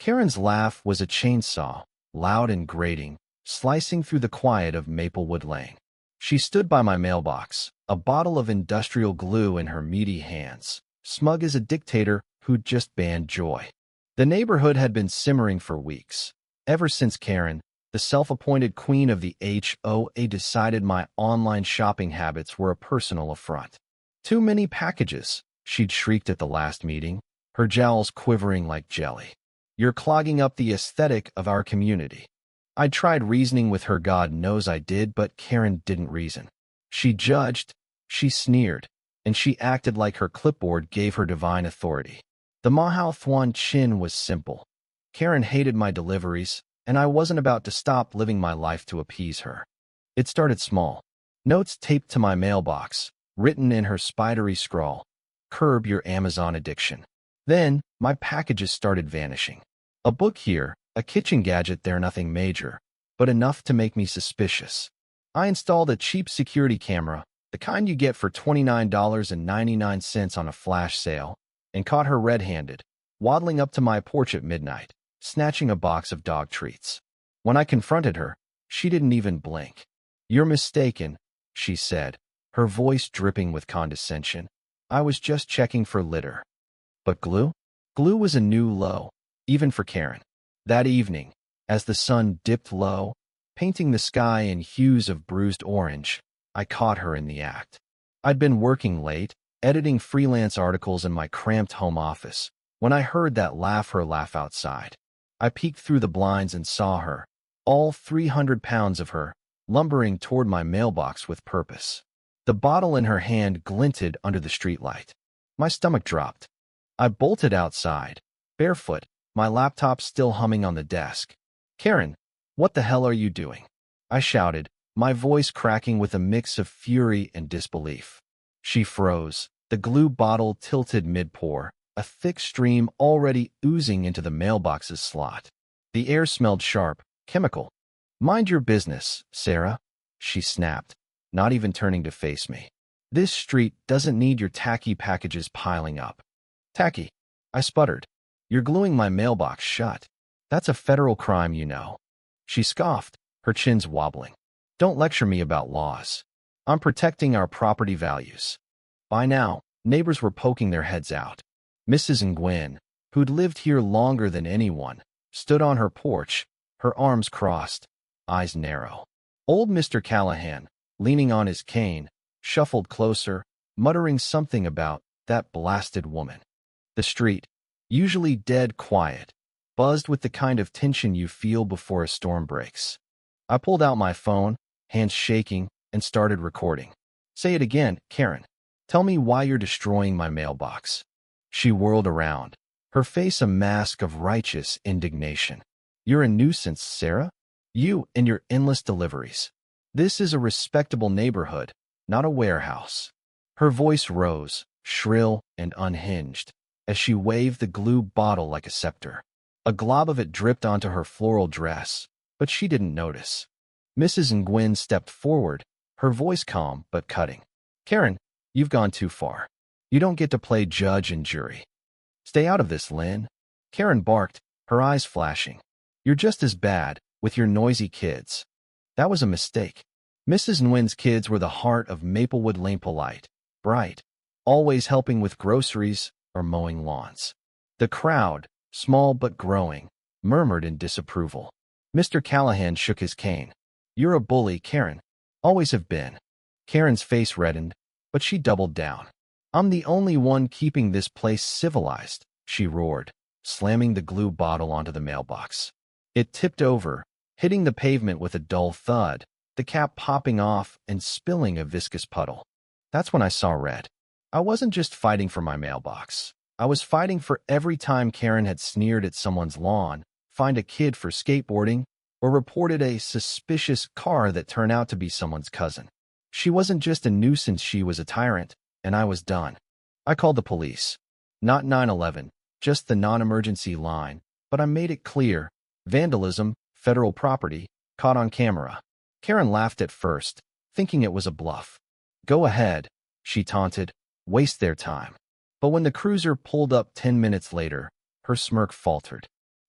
Karen's laugh was a chainsaw, loud and grating, slicing through the quiet of Maplewood Lane. She stood by my mailbox, a bottle of industrial glue in her meaty hands, smug as a dictator who'd just banned joy. The neighborhood had been simmering for weeks, ever since Karen, the self-appointed queen of the HOA, decided my online shopping habits were a personal affront. "Too many packages," she'd shrieked at the last meeting, her jowls quivering like jelly. "You're clogging up the aesthetic of our community." I tried reasoning with her, God knows I did, but Karen didn't reason. She judged, she sneered, and she acted like her clipboard gave her divine authority. The Mahao Thuan Chin was simple. Karen hated my deliveries, and I wasn't about to stop living my life to appease her. It started small. Notes taped to my mailbox, written in her spidery scrawl, "Curb your Amazon addiction." Then, my packages started vanishing. A book here, a kitchen gadget there, nothing major, but enough to make me suspicious. I installed a cheap security camera, the kind you get for $29.99 on a flash sale, and caught her red-handed, waddling up to my porch at midnight, snatching a box of dog treats. When I confronted her, she didn't even blink. "You're mistaken," she said, her voice dripping with condescension. "I was just checking for litter." But glue? Glue was a new low, even for Karen. That evening, as the sun dipped low, painting the sky in hues of bruised orange, I caught her in the act. I'd been working late, editing freelance articles in my cramped home office, when I heard her laugh outside. I peeked through the blinds and saw her, all 300 pounds of her, lumbering toward my mailbox with purpose. The bottle in her hand glinted under the streetlight. My stomach dropped. I bolted outside, barefoot, my laptop still humming on the desk. "Karen, what the hell are you doing?" I shouted, my voice cracking with a mix of fury and disbelief. She froze, the glue bottle tilted mid-pour, a thick stream already oozing into the mailbox's slot. The air smelled sharp, chemical. "Mind your business, Sarah," she snapped, not even turning to face me. "This street doesn't need your tacky packages piling up." "Tacky?" I sputtered. "You're gluing my mailbox shut. That's a federal crime, you know." She scoffed, her chins wobbling. "Don't lecture me about laws. I'm protecting our property values." By now, neighbors were poking their heads out. Mrs. Nguyen, who'd lived here longer than anyone, stood on her porch, her arms crossed, eyes narrow. Old Mr. Callahan, leaning on his cane, shuffled closer, muttering something about that blasted woman. The street, usually dead quiet, buzzed with the kind of tension you feel before a storm breaks. I pulled out my phone, hands shaking, and started recording. "Say it again, Karen. Tell me why you're destroying my mailbox." She whirled around, her face a mask of righteous indignation. "You're a nuisance, Sarah. You and your endless deliveries. This is a respectable neighborhood, not a warehouse." Her voice rose, shrill and unhinged, as she waved the glue bottle like a scepter. A glob of it dripped onto her floral dress, but she didn't notice. Mrs. Nguyen stepped forward, her voice calm but cutting. "Karen, you've gone too far. You don't get to play judge and jury. Stay out of this, Lynn." Karen barked, her eyes flashing. "You're just as bad, with your noisy kids." That was a mistake. Mrs. Nguyen's kids were the heart of Maplewood Lane, polite, bright, always helping with groceries or mowing lawns. The crowd, small but growing, murmured in disapproval. Mr. Callahan shook his cane. "You're a bully, Karen. Always have been." Karen's face reddened, but she doubled down. "I'm the only one keeping this place civilized," she roared, slamming the glue bottle onto the mailbox. It tipped over, hitting the pavement with a dull thud, the cap popping off and spilling a viscous puddle. That's when I saw red. I wasn't just fighting for my mailbox. I was fighting for every time Karen had sneered at someone's lawn, fined a kid for skateboarding, or reported a suspicious car that turned out to be someone's cousin. She wasn't just a nuisance, she was a tyrant, and I was done. I called the police. Not 911, just the non-emergency line, but I made it clear. Vandalism, federal property, caught on camera. Karen laughed at first, thinking it was a bluff. "Go ahead," she taunted, "waste their time." But when the cruiser pulled up 10 minutes later, her smirk faltered.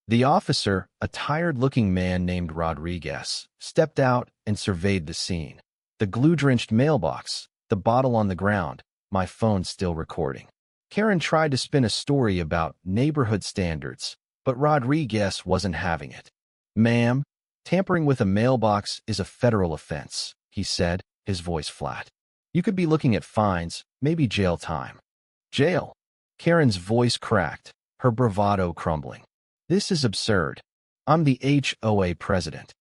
The officer, a tired-looking man named Rodriguez, stepped out and surveyed the scene. The glue-drenched mailbox, the bottle on the ground, my phone still recording. Karen tried to spin a story about neighborhood standards, but Rodriguez wasn't having it. "Ma'am, tampering with a mailbox is a federal offense," he said, his voice flat. "You could be looking at fines, maybe jail time." "Jail?" Karen's voice cracked, her bravado crumbling. "This is absurd. I'm the HOA president."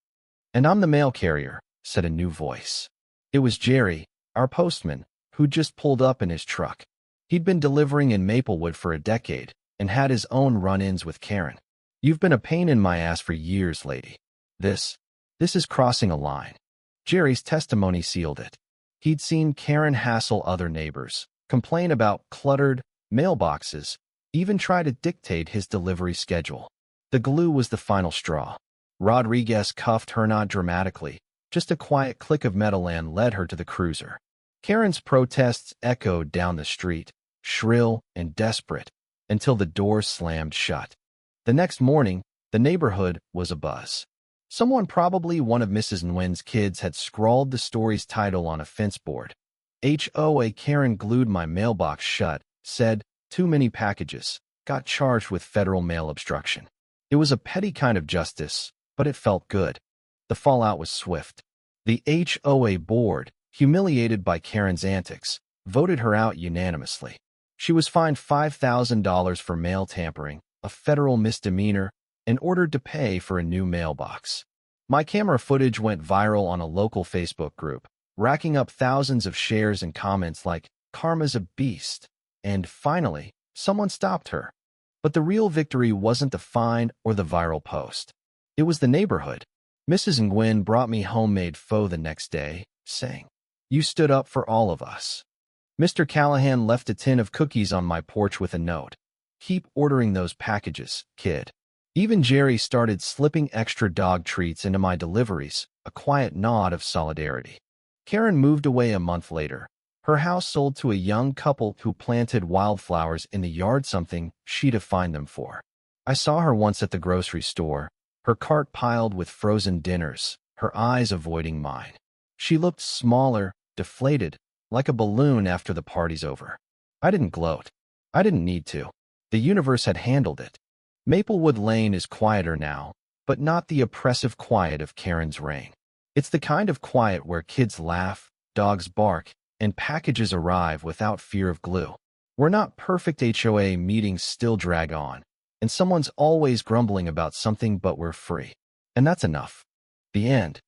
"And I'm the mail carrier," said a new voice. It was Jerry, our postman, who'd just pulled up in his truck. He'd been delivering in Maplewood for a decade and had his own run-ins with Karen. "You've been a pain in my ass for years, lady. This is crossing a line." Jerry's testimony sealed it. He'd seen Karen hassle other neighbors, complain about cluttered mailboxes, even try to dictate his delivery schedule. The glue was the final straw. Rodriguez cuffed her not dramatically. Just a quiet click of metal and led her to the cruiser. Karen's protests echoed down the street, shrill and desperate, until the door slammed shut. The next morning, the neighborhood was abuzz. Someone, probably one of Mrs. Nguyen's kids, had scrawled the story's title on a fence board. HOA Karen glued my mailbox shut, said, "Too many packages," got charged with federal mail obstruction. It was a petty kind of justice, but it felt good. The fallout was swift. The HOA board, humiliated by Karen's antics, voted her out unanimously. She was fined $5,000 for mail tampering, a federal misdemeanor, and ordered to pay for a new mailbox. My camera footage went viral on a local Facebook group, racking up thousands of shares and comments like, "Karma's a beast," and finally, someone stopped her. But the real victory wasn't the fine or the viral post. It was the neighborhood. Mrs. Nguyen brought me homemade pho the next day, saying, "You stood up for all of us." Mr. Callahan left a tin of cookies on my porch with a note. "Keep ordering those packages, kid." Even Jerry started slipping extra dog treats into my deliveries, a quiet nod of solidarity. Karen moved away a month later. Her house sold to a young couple who planted wildflowers in the yard, something she'd have fined them for. I saw her once at the grocery store, her cart piled with frozen dinners, her eyes avoiding mine. She looked smaller, deflated, like a balloon after the party's over. I didn't gloat. I didn't need to. The universe had handled it. Maplewood Lane is quieter now, but not the oppressive quiet of Karen's reign. It's the kind of quiet where kids laugh, dogs bark, and packages arrive without fear of glue. We're not perfect. HOA meetings still drag on, and someone's always grumbling about something, but we're free. And that's enough. The end.